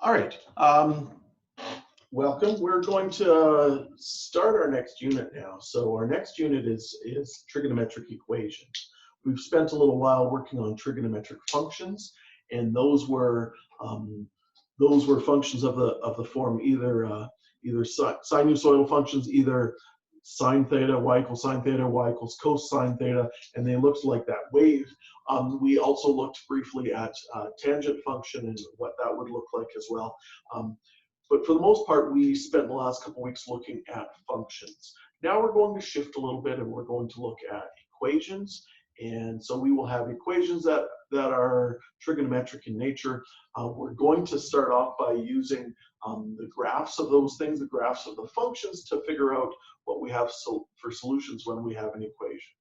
All right. Welcome. We're going to start our next unit now. So our next unit is trigonometric equations. We've spent a little while working on trigonometric functions, and those were functions of the form either sinusoidal functions, either sine theta, y equals sine theta, y equals cosine theta, and they looked like that wave. We also looked briefly at tangent function and what that would look like as well. But for the most part, we spent the last couple weeks looking at functions. Now we're going to shift a little bit and we're going to look at equations. And so we will have equations that are trigonometric in nature. We're going to start off by using the graphs of those things, the graphs of the functions, to figure out what we have for solutions when we have an equation.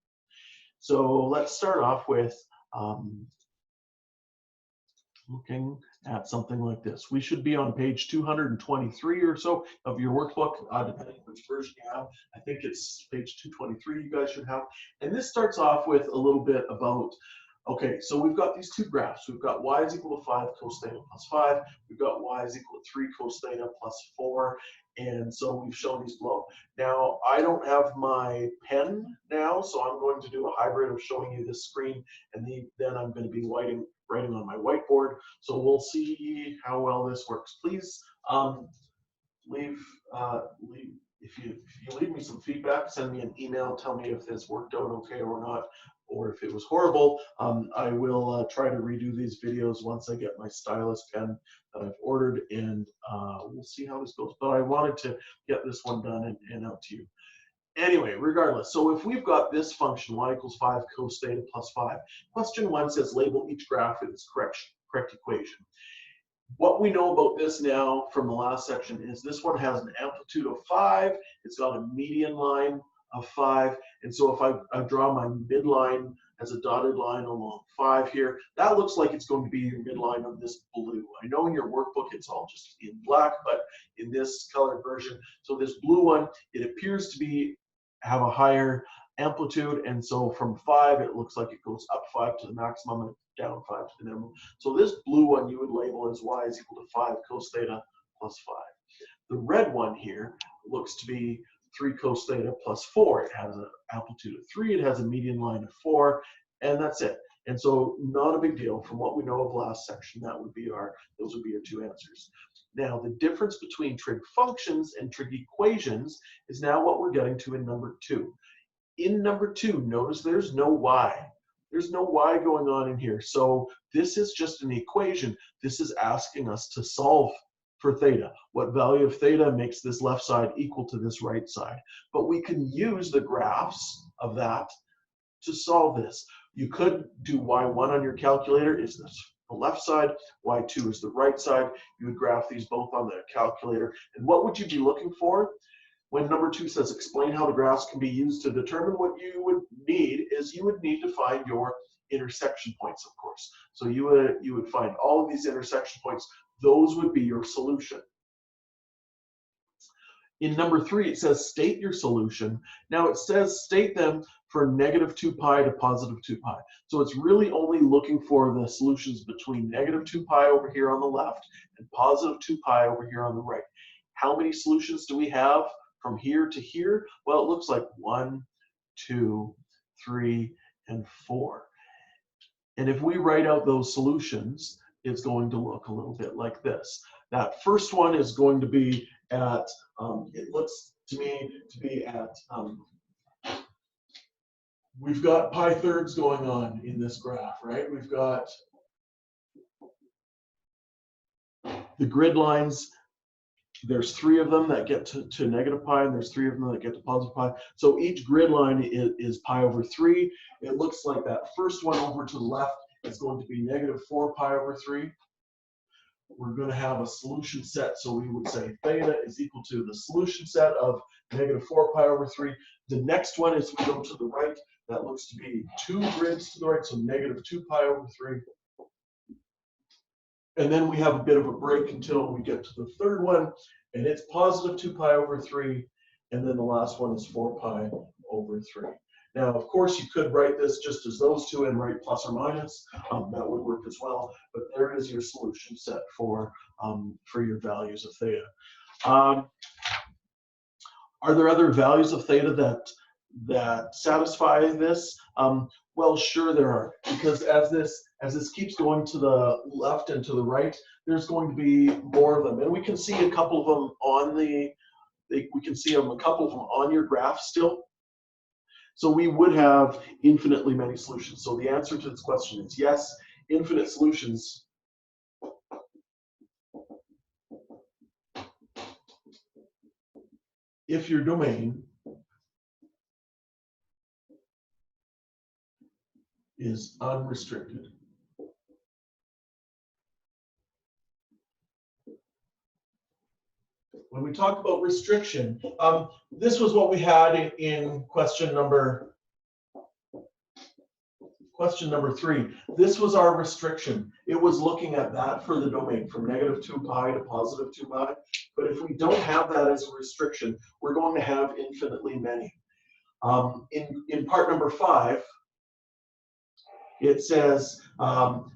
So let's start off with looking at something like this. We should be on page 223 or so of your workbook, depending on which version you have. I think it's page 223 you guys should have. And this starts off with a little bit about, okay, so we've got these two graphs. We've got y is equal to 5 cos theta plus 5. We've got y is equal to 3 cos theta plus 4. And so we've shown these below. Now, I don't have my pen now, so I'm going to do a hybrid of showing you this screen, and then I'm going to be writing on my whiteboard. So we'll see how well this works. Please if you leave me some feedback, send me an email, tell me if this worked out okay or not, or if it was horrible. I will try to redo these videos once I get my stylus pen that I've ordered, and we'll see how this goes. But I wanted to get this one done and out to you. Anyway, regardless, so if we've got this function, y equals 5 cos theta plus 5, question 1 says label each graph with its correct equation. What we know about this now from the last section is this one has an amplitude of 5, it's got a median line of 5, and so if I draw my midline as a dotted line along 5 here, that looks like it's going to be your midline of this blue. I know in your workbook it's all just in black, but in this colored version, so this blue one, it appears to have a higher amplitude, and so from 5 it looks like it goes up 5 to the maximum and down 5 to the minimum. So this blue one you would label as y is equal to 5 cos theta plus 5. The red one here looks to be 3 cos theta plus 4. It has an amplitude of 3, it has a median line of 4, and that's it. And so not a big deal. From what we know of last section, those would be our two answers. Now, the difference between trig functions and trig equations is now what we're getting to in number 2. In number 2, notice there's no y. There's no y going on in here. So this is just an equation. This is asking us to solve for theta. What value of theta makes this left side equal to this right side? But we can use the graphs of that to solve this. You could do y1 on your calculator, is this the left side, y2 is the right side. You would graph these both on the calculator. And what would you be looking for? When number 2 says explain how the graphs can be used to determine what you would need, is you would need to find your intersection points, of course. So you would find all of these intersection points. Those would be your solution. In number 3, it says state your solution. Now it says state them for negative 2 pi to positive 2 pi. So it's really only looking for the solutions between negative 2 pi over here on the left and positive 2 pi over here on the right. How many solutions do we have from here to here? Well, it looks like 1, 2, 3, and 4. And if we write out those solutions, it's going to look a little bit like this. That first one is going to be at, it looks to me to be at, we've got pi thirds going on in this graph, right? We've got the grid lines. There's 3 of them that get to negative pi, and there's 3 of them that get to positive pi. So each grid line is pi over 3. It looks like that first one over to the left is going to be negative 4 pi over 3. We're going to have a solution set, so we would say theta is equal to the solution set of negative 4 pi over 3. The next one is we go to the right. That looks to be 2 grids to the right, so negative 2 pi over 3. And then we have a bit of a break until we get to the third one, and it's positive 2 pi over 3, and then the last one is 4 pi over 3. Now, of course, you could write this just as those two and write plus or minus. That would work as well. But there is your solution set for your values of theta. Are there other values of theta that satisfy this? Well, sure there are, because as this keeps going to the left and to the right, there's going to be more of them, and we can see a couple of them on a couple of them on your graph still. So we would have infinitely many solutions. So the answer to this question is yes, infinite solutions if your domain is unrestricted. When we talk about restriction, this was what we had in question number 3. This was our restriction. It was looking at that for the domain from -2 pi to +2 pi. But if we don't have that as a restriction, we're going to have infinitely many. In part number 5, it says,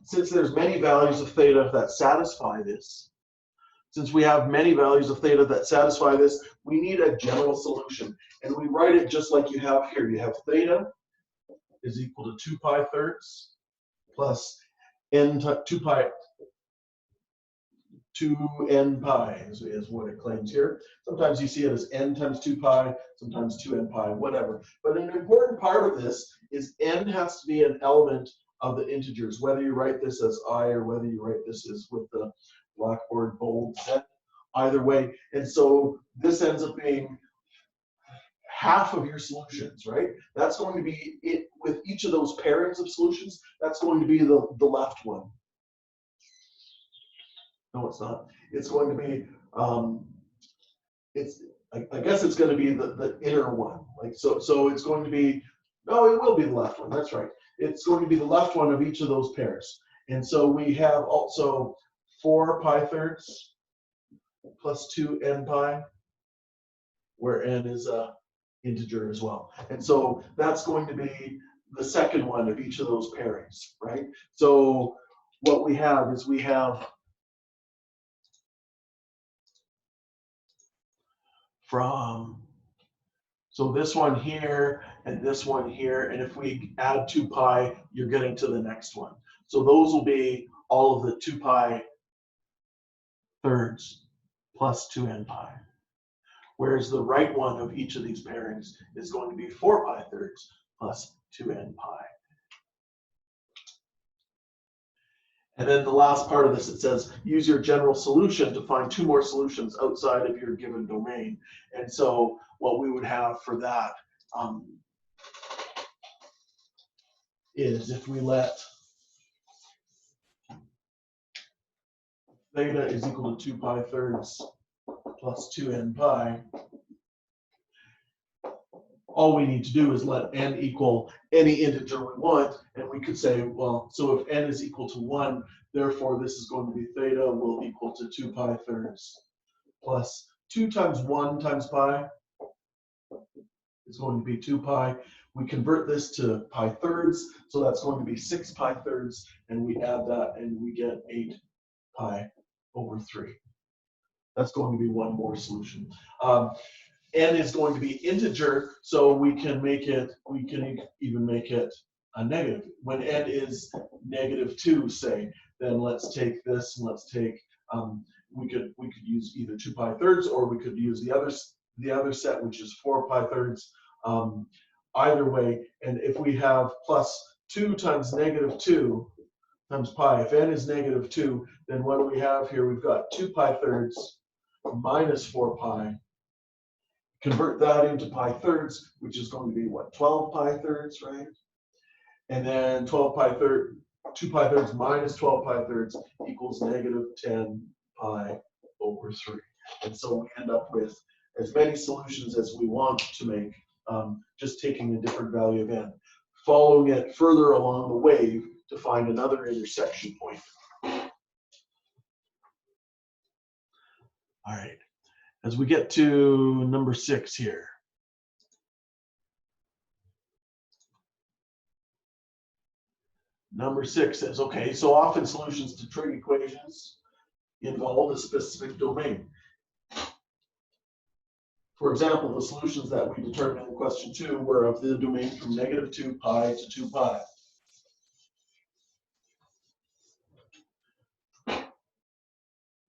since there's many values of theta that satisfy this, since we have many values of theta that satisfy this, we need a general solution. And we write it just like you have here. You have theta is equal to 2 pi thirds plus n 2 pi is what it claims here. Sometimes you see it as n times 2 pi, sometimes 2n pi, whatever. But an important part of this is n has to be an element of the integers, whether you write this as I or whether you write this as with the Blackboard bold set, either way. And so this ends up being half of your solutions, right? That's going to be it with each of those pairings of solutions. That's going to be the left one. No, it's not. It's going to be I guess it's going to be the inner one. Like so it's going to be, no, it will be the left one. That's right. It's going to be the left one of each of those pairs. And so we have also 4 pi thirds plus 2n pi, where n is a integer as well. And so that's going to be the second one of each of those pairings, right? So what we have is we have so this one here and this one here, and if we add 2 pi, you're getting to the next one. So those will be all of the 2 pi thirds plus 2n pi. Whereas the right one of each of these pairings is going to be 4 pi thirds plus 2n pi. And then the last part of this, it says, use your general solution to find 2 more solutions outside of your given domain. And so what we would have for that is if we let theta is equal to 2 pi thirds plus 2n pi, all we need to do is let n equal any integer we want, and we could say, well, so if n is equal to 1, therefore this is going to be theta will equal to 2 pi thirds plus 2 times 1 times pi is going to be 2 pi. We convert this to pi thirds, so that's going to be 6 pi thirds, and we add that and we get 8 pi over 3. That's going to be one more solution. N is going to be integer, so we can even make it a negative. When n is -2, say, then let's take this and let's take, we could use either 2 pi thirds, or we could use the other set, which is 4 pi thirds. Either way, and if we have plus 2 times -2 times pi, if n is -2, then what do we have here? We've got 2 pi thirds minus 4 pi. Convert that into pi thirds, which is going to be what, 12 pi thirds, right? And then 2 pi thirds minus 12 pi thirds equals -10 pi over 3. And so we end up with as many solutions as we want to make, just taking a different value of n, following it further along the wave to find another intersection point. All right. As we get to number 6 here. Number 6 says, okay, so often solutions to trig equations involve a specific domain. For example, the solutions that we determined in question 2 were of the domain from -2 pi to 2 pi.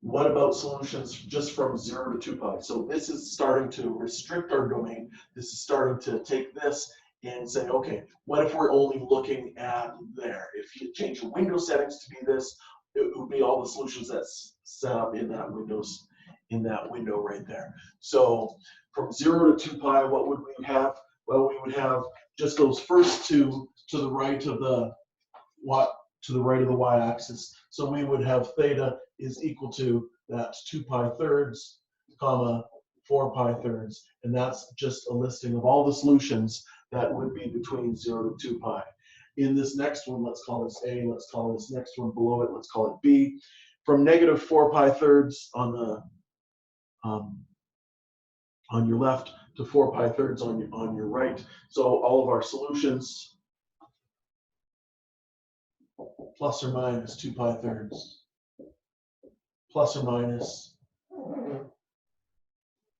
What about solutions just from 0 to 2 pi? So this is starting to restrict our domain. This is starting to take this and say, okay, what if we're only looking at there? If you change the window settings to be this, it would be all the solutions that's set up in that window right there. So from 0 to 2 pi, what would we have? Well, we would have just those first two to the right of the y-axis. So we would have theta is equal to that 2 pi thirds, comma 4 pi thirds, and that's just a listing of all the solutions that would be between 0 to 2 pi. In this next one, let's call this A, let's call this next one below it, let's call it B. From -4 pi thirds on the on your left to 4 pi thirds on your right. So all of our solutions plus or minus 2 pi thirds, plus or minus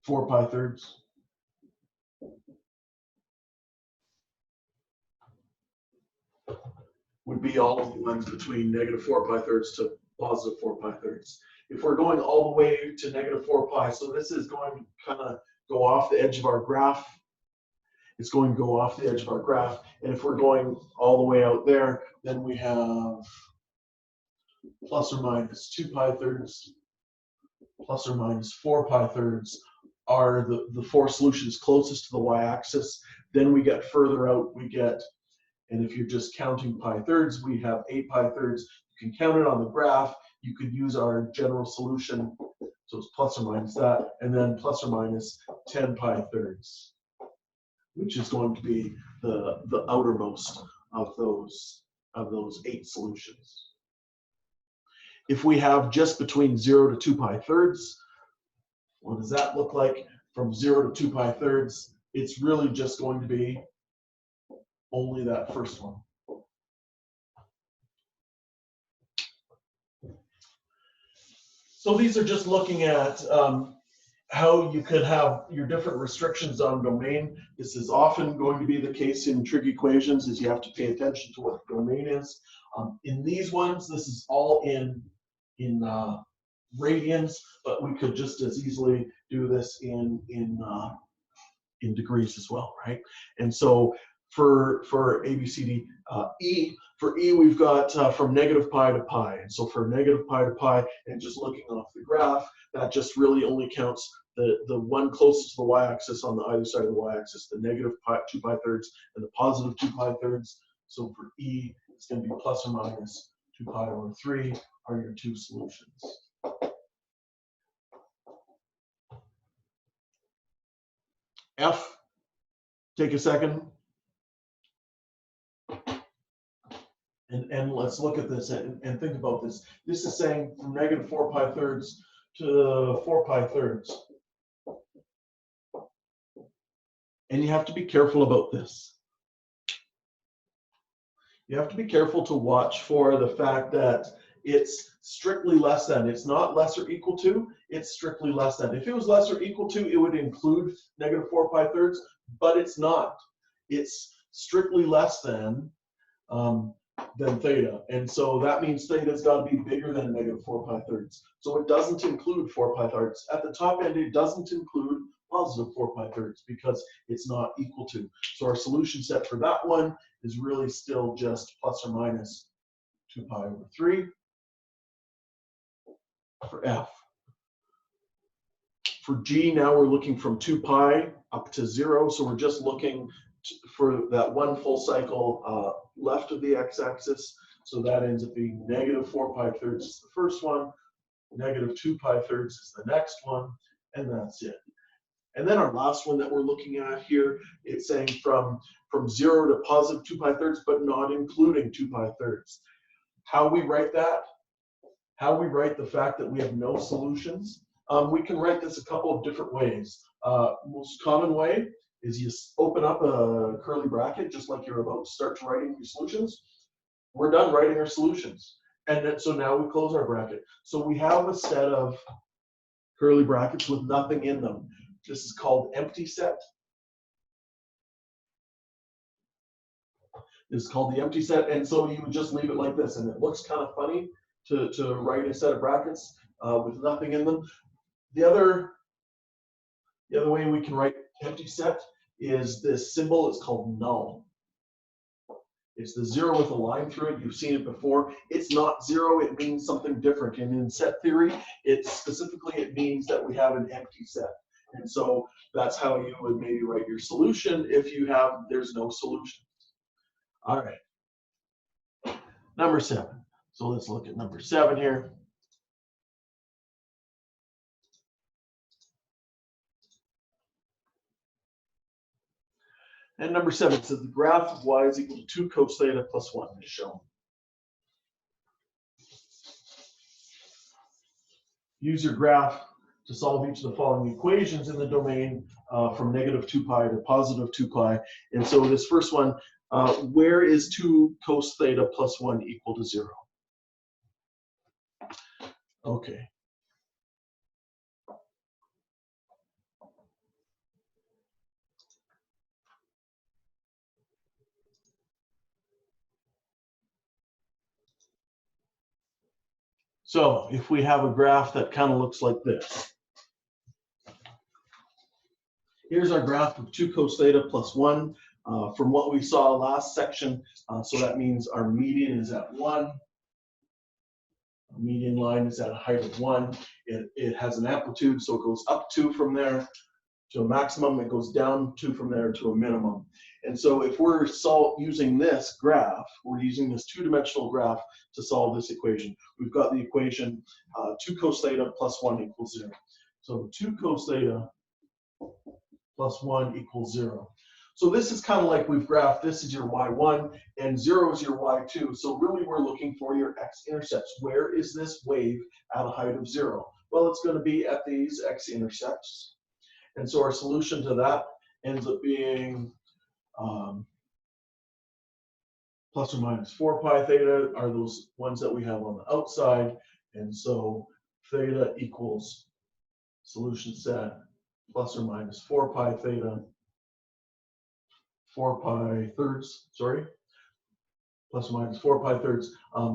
4 pi thirds. Would be all of the ones between -4 pi thirds to +4 pi thirds. If we're going all the way to -4 pi, so this is going to kind of go off the edge of our graph. It's going to go off the edge of our graph. And if we're going all the way out there, then we have plus or minus 2 pi thirds, plus or minus 4 pi thirds are the four solutions closest to the y-axis. Then we get further out, we get, and if you're just counting pi thirds, we have 8 pi thirds. You can count it on the graph. You could use our general solution, so it's plus or minus that, and then plus or minus 10 pi thirds, which is going to be the outermost of those 8 solutions. If we have just between 0 to 2 pi thirds, what does that look like? From 0 to 2 pi thirds, it's really just going to be only that first one. So these are just looking at how you could have your different restrictions on domain. This is often going to be the case in trig equations, is you have to pay attention to what the domain is. In these ones, this is all in radians, but we could just as easily do this in degrees as well, right? And so for A, B, C, D, E, for E we've got from -pi to pi. And so for -pi to pi, and just looking off the graph, that just really only counts the one closest to the y-axis on the either side of the y-axis, the -2 pi thirds and the +2 pi thirds. So for E, it's going to be plus or minus 2 pi over 3 are your two solutions. F, take a second. And let's look at this and think about this. This is saying from -4 pi thirds to 4 pi thirds. And you have to be careful about this. You have to be careful to watch for the fact that it's strictly less than. It's not less or equal to, it's strictly less than. If it was less or equal to, it would include -4 pi thirds, but it's not. It's strictly less than theta. And so that means theta's got to be bigger than -4 pi thirds. So it doesn't include 4 pi thirds. At the top end, it doesn't include +4 pi thirds because it's not equal to. So our solution set for that one is really still just plus or minus 2 pi over 3 for F. For G, now we're looking from 2 pi up to 0. So we're just looking for that one full cycle left of the x-axis. So that ends up being -4 pi thirds is the first one, -2 pi thirds is the next one, and that's it. And then our last one that we're looking at here, it's saying from 0 to +2 pi thirds, but not including 2 pi thirds. How we write that? How we write the fact that we have no solutions? We can write this a couple of different ways. Most common way is you open up a curly bracket, just like you're about to start writing your solutions. we're done writing our solutions. And then, so now we close our bracket. So we have a set of curly brackets with nothing in them. This is called empty set. This is called the empty set. And so you would just leave it like this. And it looks kind of funny to write a set of brackets with nothing in them. The other way we can write empty set is this symbol. It's called null. It's the 0 with a line through it. You've seen it before. It's not 0. It means something different. And in set theory, it means that we have an empty set. And so that's how you would maybe write your solution if there's no solution. All right. Number 7. So let's look at number 7 here. And number 7 says the graph of y is equal to 2 cos theta plus 1 is shown. Use your graph to solve each of the following equations in the domain from negative 2 pi to positive 2 pi. And so this first one, where is 2 cos theta plus 1 equal to 0? Okay. So if we have a graph that kind of looks like this. Here's our graph of 2 cos theta plus 1 from what we saw last section. So that means our median is at 1. Our median line is at a height of 1. It has an amplitude, so it goes up 2 from there to a maximum. It goes down 2 from there to a minimum. And so if we're using this graph, we're using this two-dimensional graph to solve this equation. We've got the equation 2 cos theta plus 1 equals 0. So 2 cos theta plus 1 equals 0. So this is kind of like we've graphed, this is your y1 and 0 is your y2. So really we're looking for your x-intercepts. Where is this wave at a height of 0? Well, it's going to be at these x-intercepts. And so our solution to that ends up being plus or minus 4 pi theta are those ones that we have on the outside. And so theta equals solution set plus or minus 4 pi theta, 4 pi thirds, sorry, plus or minus 4 pi thirds.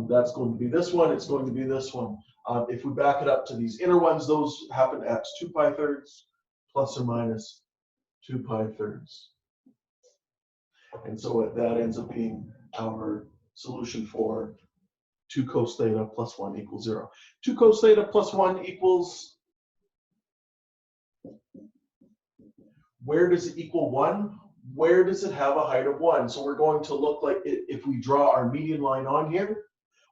That's going to be this one. It's going to be this one. If we back it up to these inner ones, those happen at 2 pi thirds plus or minus 2 pi thirds. And so that ends up being our solution for 2 cos theta plus 1 equals 0. 2 cos theta plus 1 equals, where does it equal 1? Where does it have a height of 1? So we're going to look like if we draw our median line on here,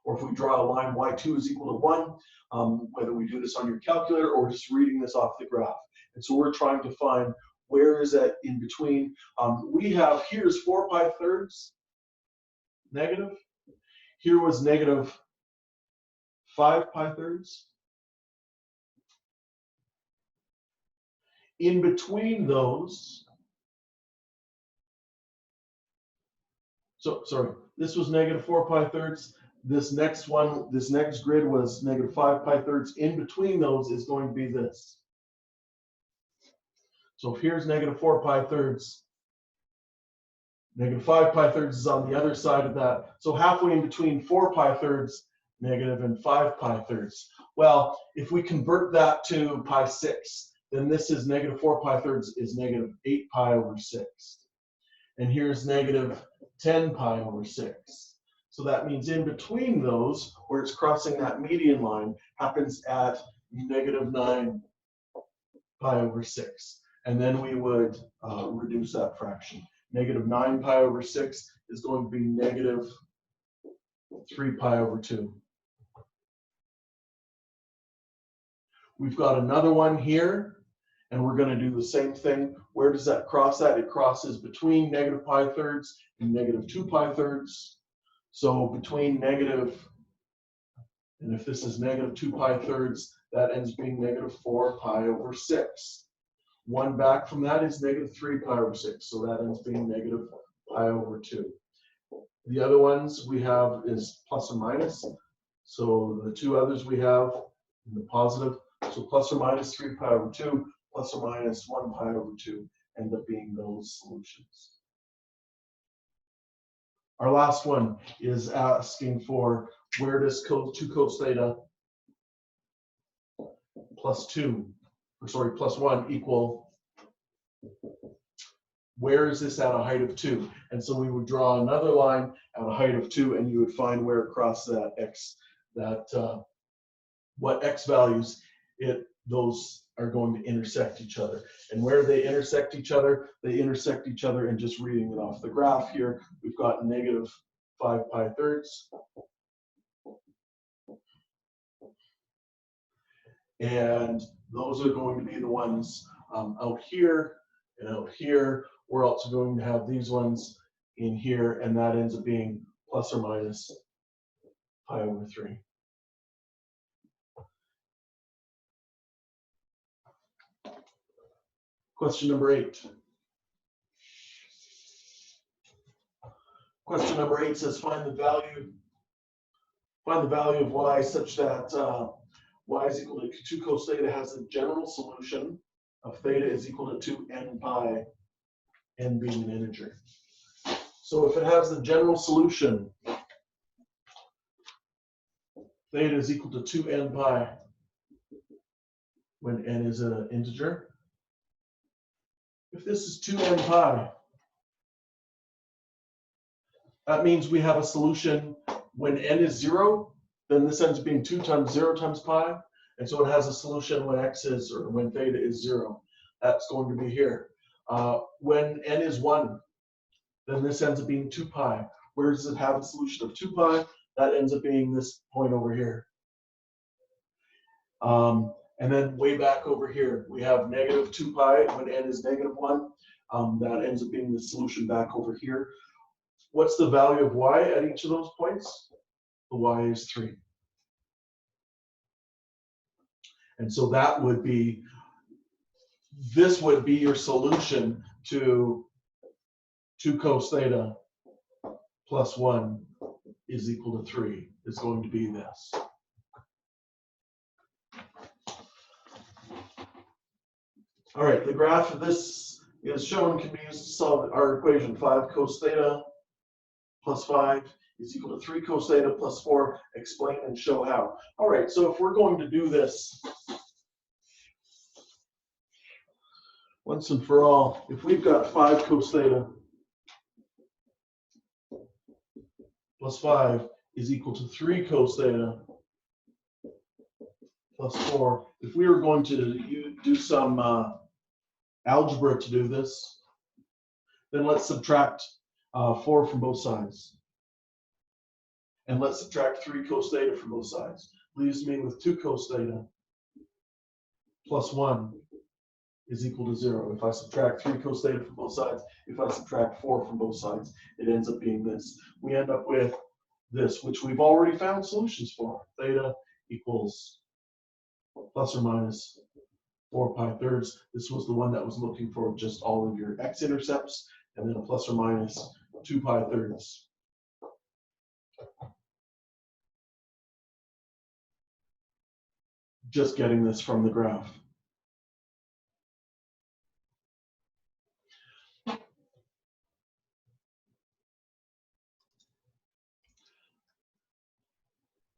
or if we draw a line y2 is equal to 1, whether we do this on your calculator or just reading this off the graph. And so we're trying to find where is that in between. We have, here's 4 pi thirds negative. Here was negative 5 pi thirds. In between those, so sorry, this was negative 4 pi thirds. This next one, this next grid was negative 5 pi thirds. In between those is going to be this. So if here's negative 4 pi thirds, negative 5 pi thirds is on the other side of that. So halfway in between 4 pi thirds, negative, and 5 pi thirds. Well, if we convert that to pi 6, then this is negative 4 pi thirds is negative 8 pi over 6. And here's negative 10 pi over 6. So that means in between those, where it's crossing that median line, happens at negative 9 pi over 6. And then we would reduce that fraction. Negative 9 pi over 6 is going to be negative 3 pi over 2. We've got another one here, and we're going to do the same thing. Where does that cross at? It crosses between negative pi thirds and negative 2 pi thirds. So between negative, and if this is negative 2 pi thirds, that ends being negative 4 pi over 6. One back from that is negative 3 pi over 6. So that ends being negative pi over 2. The other ones we have is plus or minus. So the two others we have in the positive. So plus or minus 3 pi over 2, plus or minus 1 pi over 2 end up being those solutions. Our last one is asking for where does 2 cos theta plus 1 equal, where is this at a height of 2? And so we would draw another line at a height of 2, and you would find where across that x, what x values those are going to intersect each other. And where they intersect each other in just reading it off the graph here. We've got negative 5 pi thirds. And those are going to be the ones out here and out here. We're also going to have these ones in here, and that ends up being plus or minus pi over 3. Question number 8. Question number 8 says find the value of y such that y is equal to 2 cos theta has a general solution of theta is equal to 2n pi, n being an integer. So if it has the general solution, theta is equal to 2n pi when n is an integer. If this is 2n pi, that means we have a solution when n is 0, then this ends up being 2 times 0 times pi. And so it has a solution when x is, or when theta is 0. That's going to be here. When n is 1, then this ends up being 2 pi. Where does it have a solution of 2 pi? That ends up being this point over here. And then way back over here, we have negative 2 pi when n is negative 1. That ends up being the solution back over here. What's the value of y at each of those points? The y is 3. And so that would be, this would be your solution to 2 cos theta plus 1 is equal to 3, is going to be this. All right, the graph of this is shown can be used to solve our equation. 5 cos theta plus 5 is equal to 3 cos theta plus 4. Explain and show how. All right, so if we're going to do this once and for all, if we've got 5 cos theta plus 5 is equal to 3 cos theta plus 4, if we were going to do some algebra to do this, then let's subtract 4 from both sides. And let's subtract 3 cos theta from both sides. Leaves me with 2 cos theta plus 1 is equal to 0. If I subtract 3 cos theta from both sides, if I subtract 4 from both sides, it ends up being this. We end up with this, which we've already found solutions for. Theta equals plus or minus 4 pi thirds. This was the one that was looking for just all of your x-intercepts, and then a plus or minus 2 pi thirds. Just getting this from the graph.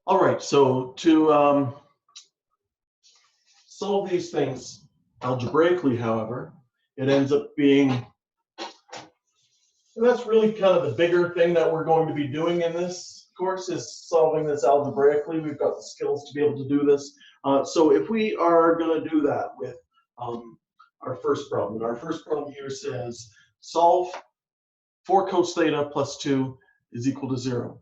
All right, so to solve these things algebraically, however, it ends up being, and that's really kind of the bigger thing that we're going to be doing in this course, is solving this algebraically. We've got the skills to be able to do this. So if we are going to do that with our first problem, and our first problem here says solve 4 cos theta plus 2 is equal to 0.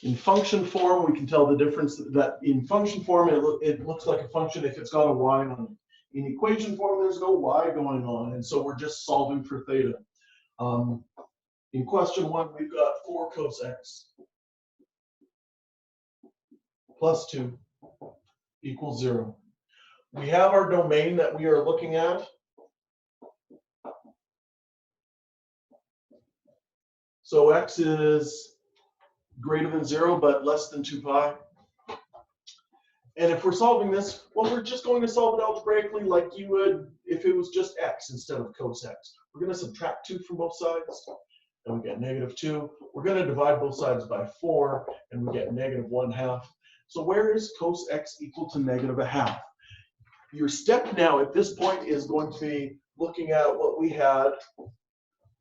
In function form, we can tell the difference that in function form, it looks like a function if it's got a y on it. In equation form, there's no y going on, and so we're just solving for theta. In question 1, we've got 4 cos x plus 2 equals 0. We have our domain that we are looking at. So x is greater than 0 but less than 2 pi. And if we're solving this, well, we're just going to solve it algebraically like you would if it was just x instead of cos x. We're going to subtract 2 from both sides, and we get -2. We're going to divide both sides by 4, and we get -1/2. So where is cos x equal to -1/2? Your step now at this point is going to be looking at what we had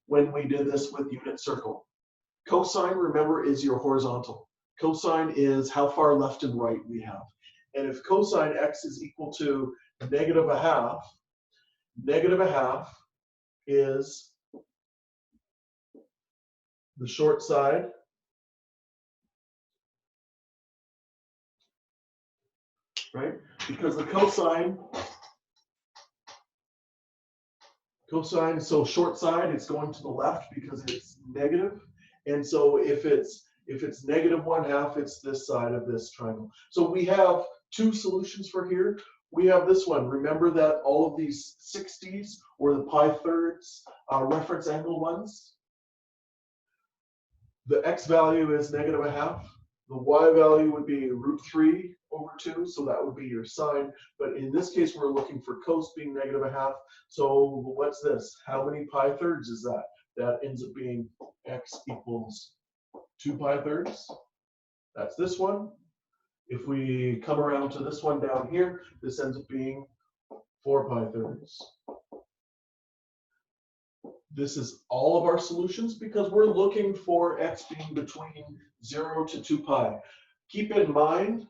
when we did this with unit circle. Cosine, remember, is your horizontal. Cosine is how far left and right we have. And if cosine x is equal to -1/2, -1/2 is the short side right? Because the cosine, so short side, it's going to the left because it's negative. And so if it's -1/2, it's this side of this triangle. So we have two solutions for here. We have this one. Remember that all of these 60s or the pi thirds reference angle ones. The x value is -1/2. The y value would be √3/2, so that would be your sine. But in this case, we're looking for cos being -1/2. So what's this? How many pi thirds is that? That ends up being x equals 2 pi thirds. That's this one. If we come around to this one down here, this ends up being 4 pi thirds. This is all of our solutions because we're looking for x being between 0 to 2 pi. Keep in mind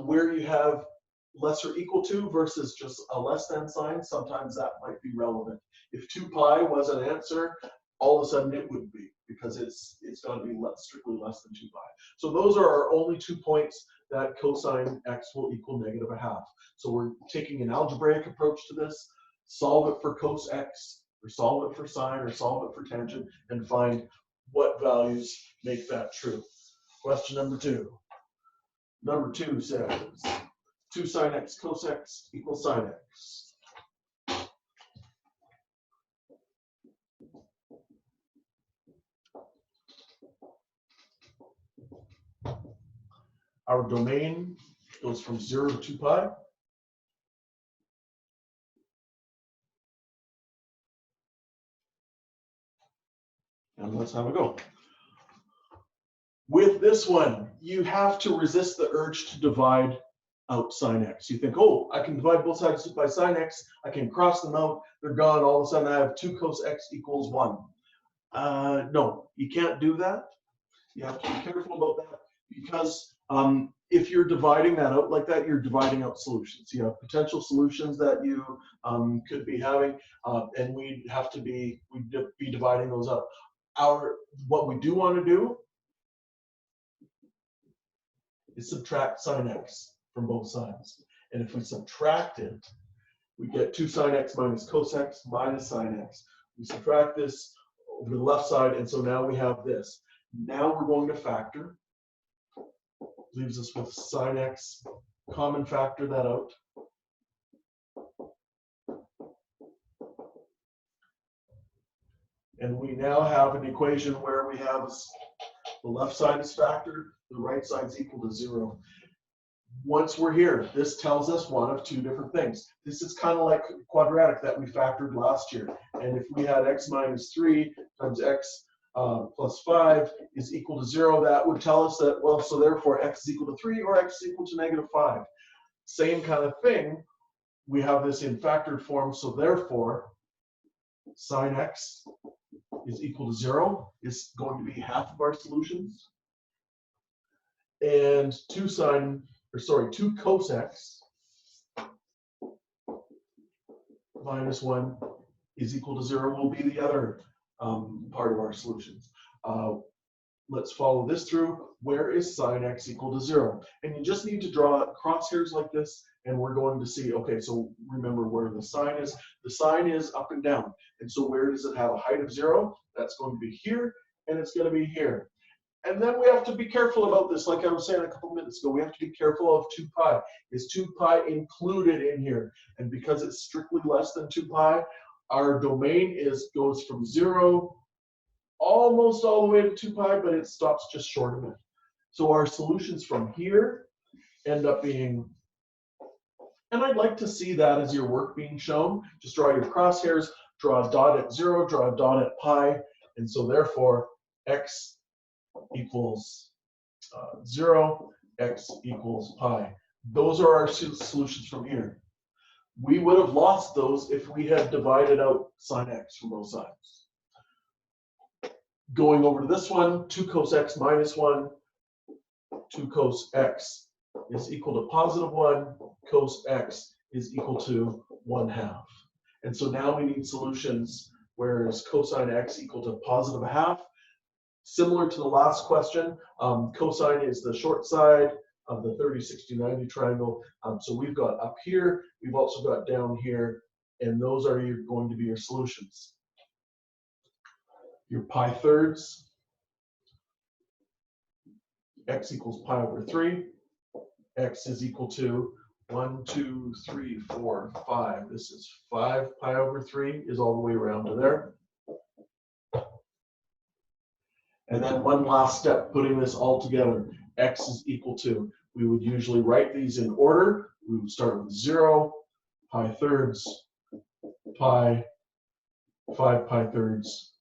where you have less or equal to versus just a less than sign, sometimes that might be relevant. If 2 pi was an answer, all of a sudden it would be because it's going to be strictly less than 2 pi. So those are our only 2 points that cosine x will equal -1/2. So we're taking an algebraic approach to this, solve it for cos x, or solve it for sine, or solve it for tangent, and find what values make that true. Question number 2. Number 2 says 2 sine x cos x equals sine x. Our domain goes from 0 to 2 pi. And let's have a go. With this one, you have to resist the urge to divide out sine x. You think, oh, I can divide both sides by sine x. I can cross them out. They're gone. All of a sudden, I have 2 cos x equals 1. No, you can't do that. You have to be careful about that because if you're dividing that out like that, you're dividing out solutions. You have potential solutions that you could be having, and we'd be dividing those up. What we do want to do is subtract sine x from both sides. And if we subtract it, we get 2 sine x minus cos x minus sine x. We subtract this over the left side, and so now we have this. Now we're going to factor. Leaves us with sine x, common factor that out. And we now have an equation where we have the left side is factored, the right side is equal to 0. Once we're here, this tells us one of 2 different things. This is kind of like quadratic that we factored last year. And if we had x minus 3 times x plus 5 is equal to 0, that would tell us that, well, so therefore x is equal to 3 or x is equal to -5. Same kind of thing. We have this in factored form, so therefore sine x is equal to 0 is going to be half of our solutions. And 2 cos x minus 1 is equal to 0 will be the other part of our solutions. Let's follow this through. Where is sine x equal to 0? And you just need to draw crosshairs like this, and we're going to see, okay, so remember where the sine is. The sine is up and down. And so where does it have a height of 0? That's going to be here, and it's going to be here. And then we have to be careful about this. Like I was saying a couple minutes ago, we have to be careful of 2 pi. Is 2 pi included in here? And because it's strictly less than 2 pi, our domain goes from 0 almost all the way to 2 pi, but it stops just short of it. So our solutions from here end up being, and I'd like to see that as your work being shown. Just draw your crosshairs, draw a dot at 0, draw a dot at pi, and so therefore x equals 0, x equals pi. Those are our solutions from here. We would have lost those if we had divided out sine x from both sides. Going over to this one, 2 cos x minus 1, 2 cos x is equal to positive 1, cos x is equal to 1/2. And so now we need solutions, whereas cosine x equal to positive 1/2. Similar to the last question, cosine is the short side of the 30, 60, 90 triangle. So we've got up here, we've also got down here, and those are going to be your solutions. Your pi thirds, x equals pi over 3, x is equal to 1, 2, 3, 4, 5. This is 5 pi over 3 is all the way around to there. And then one last step, putting this all together, x is equal to, we would usually write these in order. We would start with 0, pi thirds, pi, 5 pi thirds,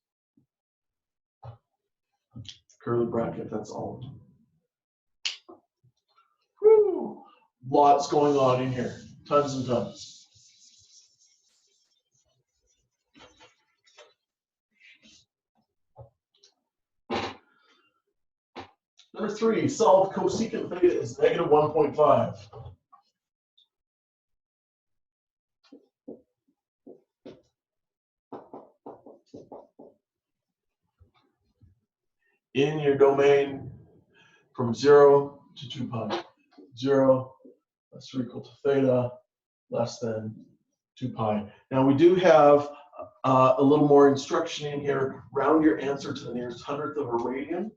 curly bracket, that's all. Whew. Lots going on in here, tons and tons. Number 3, solve cosecant theta is negative 1.5. In your domain from 0 to 2 pi. 0 less or equal to theta less than 2 pi. Now we do have a little more instruction in here. Round your answer to the nearest hundredth of a radian.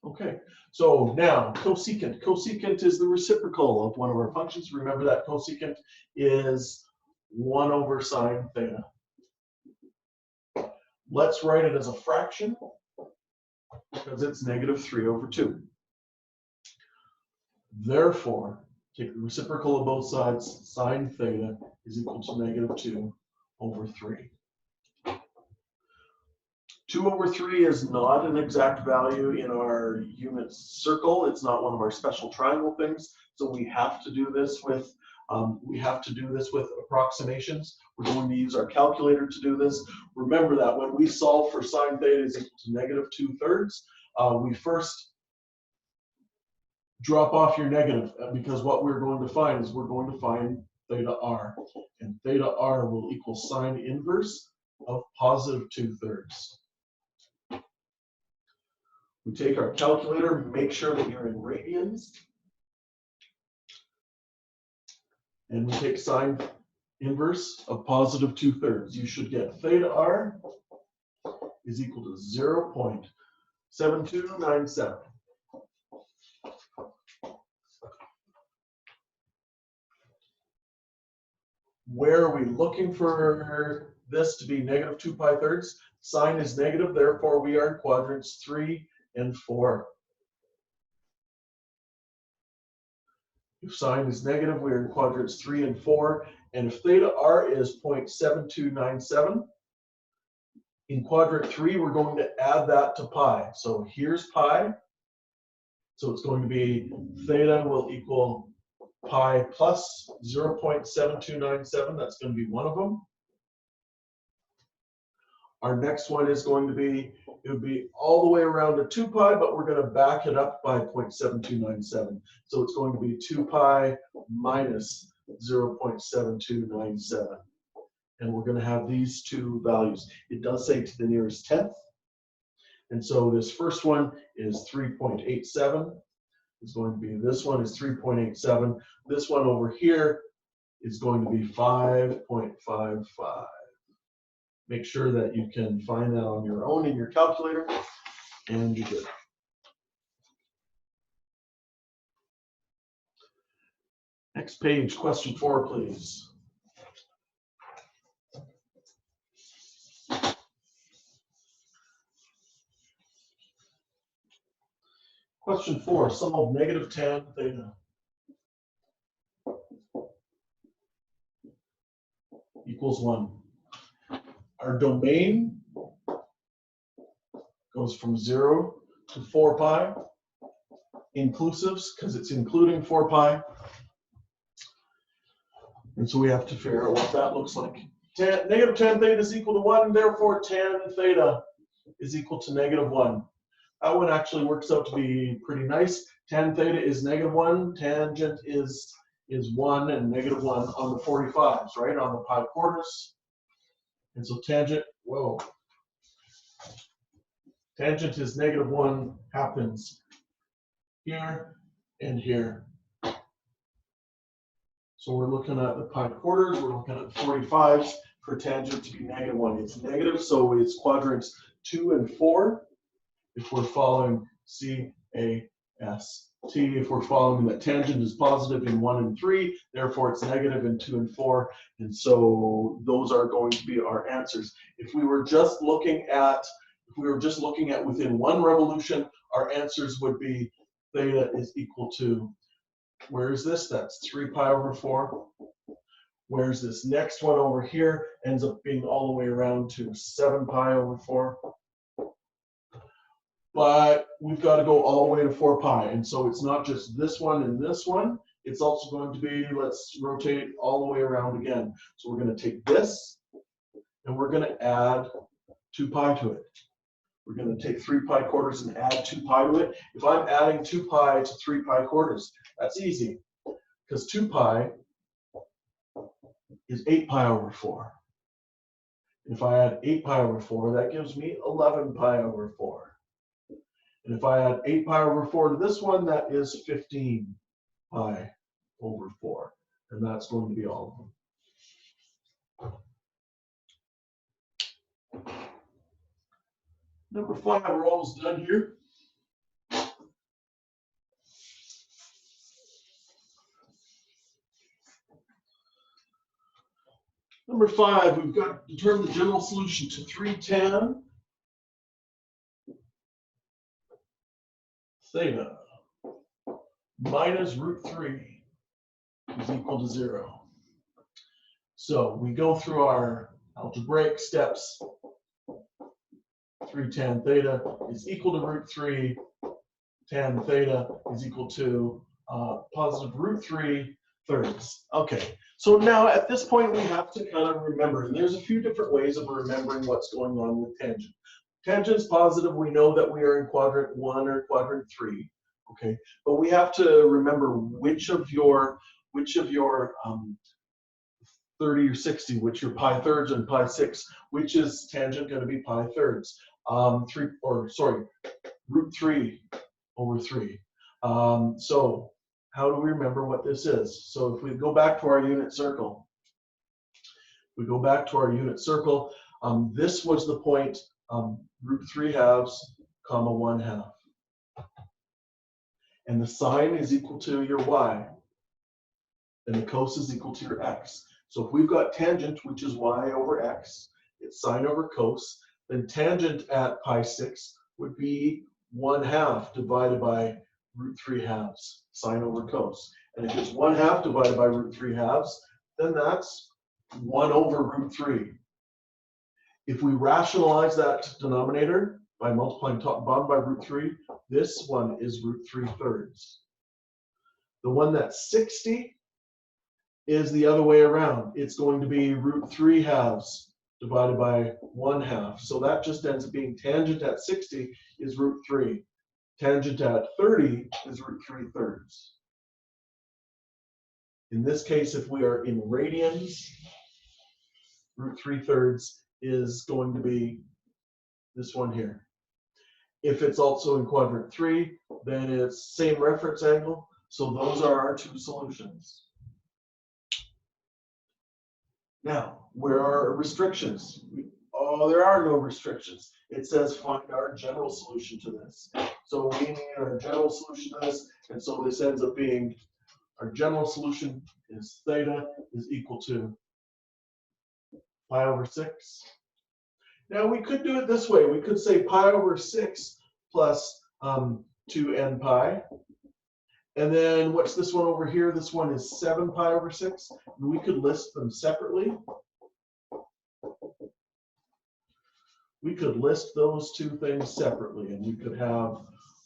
Okay, so now cosecant. Cosecant is the reciprocal of one of our functions. Remember that cosecant is 1 over sine theta. Let's write it as a fraction because it's negative 3 over 2. Therefore, take the reciprocal of both sides, sine theta is equal to negative 2 over 3. 2 over 3 is not an exact value in our unit circle. It's not one of our special triangle things. So we have to do this with approximations. We're going to use our calculator to do this. Remember that when we solve for sine theta is equal to negative 2/3, we first drop off your negative, because what we're going to find is we're going to find theta r. And theta r will equal sine inverse of positive 2/3. We take our calculator, make sure that you're in radians, and we take sine inverse of positive 2/3. You should get theta r is equal to 0.7297. Where are we looking for this to be negative 2 pi thirds? Sine is negative, therefore we are in quadrants 3 and 4. If sine is negative, we're in quadrants 3 and 4. And if theta r is 0.7297, in quadrant 3, we're going to add that to pi. So here's pi. So it's going to be theta will equal pi plus 0.7297. That's going to be one of them. Our next one is going to be, it would be all the way around to 2 pi, but we're going to back it up by 0.7297. So it's going to be 2 pi minus 0.7297. And we're going to have these two values. It does say to the nearest tenth. And so this first one is 3.87. It's going to be, this one is 3.87. This one over here is going to be 5.55. Make sure that you can find that on your own in your calculator, and you're good. Next page, question 4, please. Question 4, solve negative tan theta equals 1. Our domain goes from 0 to 4 pi, inclusives, because it's including 4 pi. And so we have to figure out what that looks like. Negative tan theta is equal to 1, therefore tan theta is equal to negative 1. That one actually works out to be pretty nice. Tan theta is negative 1, tangent is 1, and negative 1 on the 45s, right, on the pi quarters. And so tangent, whoa. Tangent is negative 1 happens here and here. So we're looking at the pi quarters, we're looking at 45s for tangent to be negative 1. It's negative, so it's quadrants 2 and 4. If we're following CAST, if we're following that tangent is positive in 1 and 3, therefore it's negative in 2 and 4, and so those are going to be our answers. If we were just looking at within one revolution, our answers would be theta is equal to, where is this? That's 3 pi over 4. Where's this next one over here? Ends up being all the way around to 7 pi over 4. But we've got to go all the way to 4 pi. And so it's not just this one and this one. It's also going to be, let's rotate all the way around again. So we're going to take this and we're going to add 2 pi to it. We're going to take 3 pi quarters and add 2 pi to it. If I'm adding 2 pi to 3 pi quarters, that's easy, because 2 pi is 8 pi over 4. If I add 8 pi over 4, that gives me 11 pi over 4. And if I add 8 pi over 4 to this one, that is 15 pi over 4. And that's going to be all of them. Number 5, we're almost done here. Number 5, we've got to determine the general solution to 3 tan theta minus root 3 is equal to 0. So we go through our algebraic steps. 3 tan theta is equal to root 3. Tan theta is equal to positive root 3 thirds. Okay, so now at this point we have to kind of remember, and there's a few different ways of remembering what's going on with tangent. Tangent's positive, we know that we are in quadrant 1 or quadrant 3, okay? But we have to remember which of your 30 or 60, which your pi thirds and pi 6, which is tangent going to be pi thirds? Root 3 over 3. So how do we remember what this is? So if we go back to our unit circle, this was the point, root 3 halves, comma 1 half. And the sine is equal to your y, and the cos is equal to your x. So if we've got tangent, which is y over x, it's sine over cos, then tangent at pi 6 would be 1 half divided by root 3 halves, sine over cos. And if it's 1 half divided by root 3 halves, then that's 1 over root 3. If we rationalize that denominator by multiplying top and bottom by root 3, this one is root 3 thirds. The one that's 60 is the other way around. It's going to be root 3 halves divided by 1 half. So that just ends up being tangent at 60 is root 3. Tangent at 30 is root 3 thirds. In this case, if we are in radians, root 3 thirds is going to be this one here. If it's also in quadrant 3, then it's same reference angle. So those are our 2 solutions. Now, where are restrictions? Oh, there are no restrictions. It says find our general solution to this. So we need our general solution to this, and so this ends up being our general solution is theta is equal to pi over 6. Now we could do it this way. We could say pi over 6 plus 2n pi. And then what's this one over here? This one is 7 pi over 6. And we could list them separately. We could list those two things separately, and we could have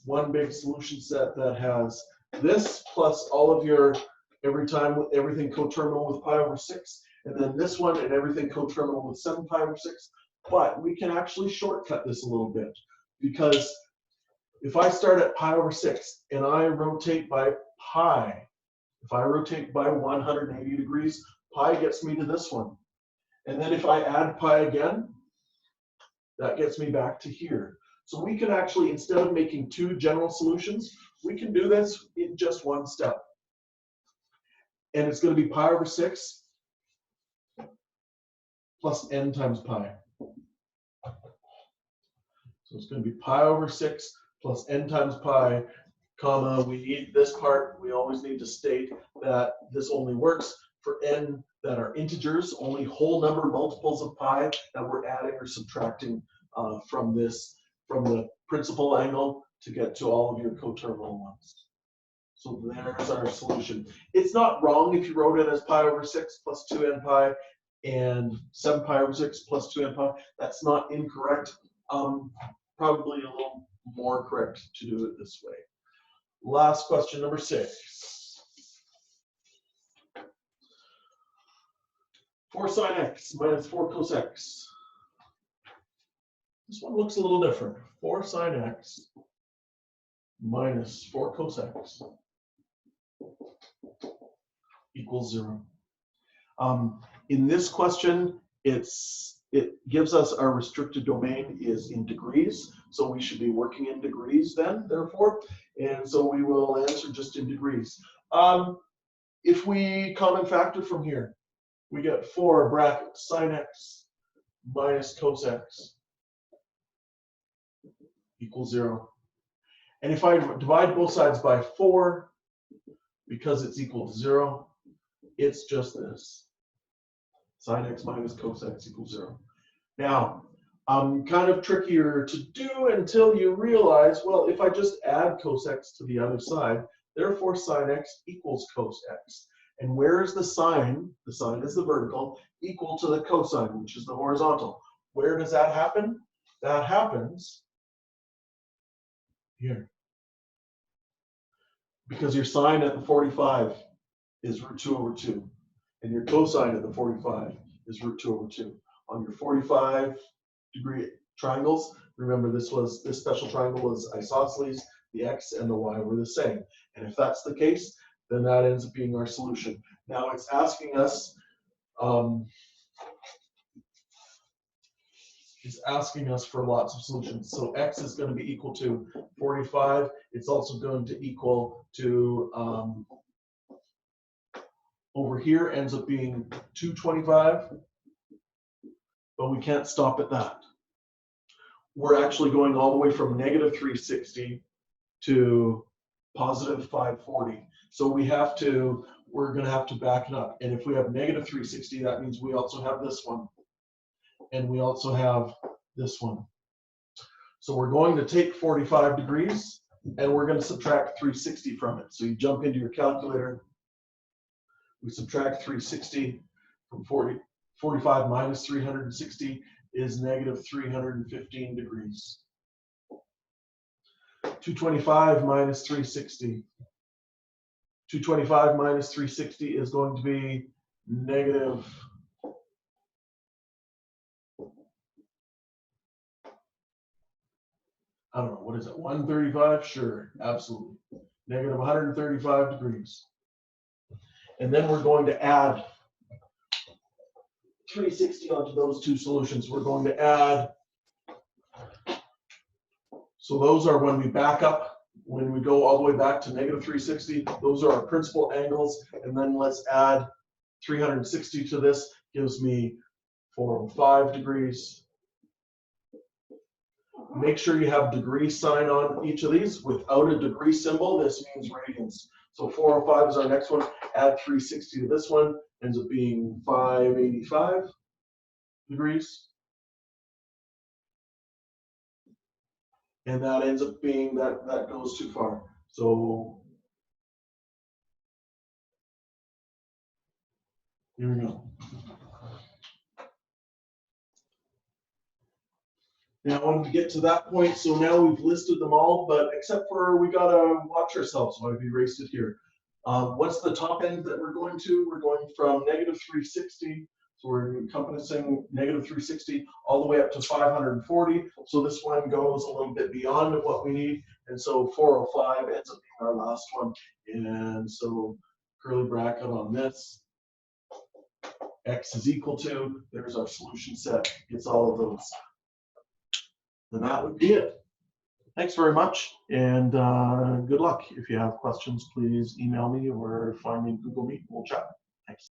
one big solution set that has this plus all of your everything coterminal with pi over 6, and then this one and everything coterminal with 7 pi over 6. But we can actually shortcut this a little bit, because if I start at pi over 6 and I rotate by pi, if I rotate by 180 degrees, pi gets me to this one. And then if I add pi again, that gets me back to here. So we can actually, instead of making two general solutions, we can do this in just one step. And it's going to be pi over 6 plus n times pi. So it's going to be pi over 6 plus n times pi, comma, we need this part. We always need to state that this only works for n that are integers, only whole number multiples of pi that we're adding or subtracting from the principal angle to get to all of your coterminal ones. So there's our solution. It's not wrong if you wrote it as pi over 6 plus 2n pi and 7 pi over 6 plus 2n pi. That's not incorrect. Probably a little more correct to do it this way. Last question, number 6. 4 sine x minus 4 cos x. This one looks a little different. 4 sine x minus 4 cos x equals 0. In this question, it gives us our restricted domain is in degrees, so we should be working in degrees then, therefore, and so we will answer just in degrees. If we common factor from here, we get 4 bracket sine x minus cos x equals 0. And if I divide both sides by 4, because it's equal to 0, it's just this. Sine x minus cos x equals 0. Now, kind of trickier to do until you realize, well, if I just add cos x to the other side, therefore sine x equals cos x. And where is the sine? The sine is the vertical, equal to the cosine, which is the horizontal. Where does that happen? That happens here. Because your sine at the 45 is root 2 over 2. And your cosine at the 45 is root 2 over 2. On your 45-degree triangles, remember this special triangle was isosceles, the x and the y were the same. And if that's the case, then that ends up being our solution. Now it's asking us, for lots of solutions. So x is going to be equal to 45. It's also going to equal to, over here ends up being 225. But we can't stop at that. We're actually going all the way from negative 360 to positive 540. So we're going to have to back it up. And if we have negative 360, that means we also have this one. And we also have this one. So we're going to take 45 degrees and we're going to subtract 360 from it. So you jump into your calculator. We subtract 360 from 45 minus 360 is negative 315 degrees. 225 minus 360. 225 minus 360 is going to be negative, I don't know, what is it, 135? Sure, absolutely. Negative 135 degrees. And then we're going to add 360 onto those two solutions. We're going to add, so those are when we back up, when we go all the way back to negative 360, those are our principal angles. And then let's add 360 to this, gives me 405 degrees. Make sure you have degree sign on each of these. Without a degree symbol, this means radians. So 405 is our next one. Add 360 to this one, ends up being 585 degrees. And that ends up being that goes too far. So here we go. Now I wanted to get to that point, so now we've listed them all, but except for we gotta watch ourselves. So I've erased it here. What's the top end that we're going to? We're going from negative 360, so we're encompassing negative 360 all the way up to 540. So this one goes a little bit beyond what we need, and so 405 ends up being our last one. And so curly bracket on this, x is equal to, there's our solution set, gets all of those. And that would be it. Thanks very much, and good luck. If you have questions, please email me or find me in Google Meet. We'll chat. Thanks.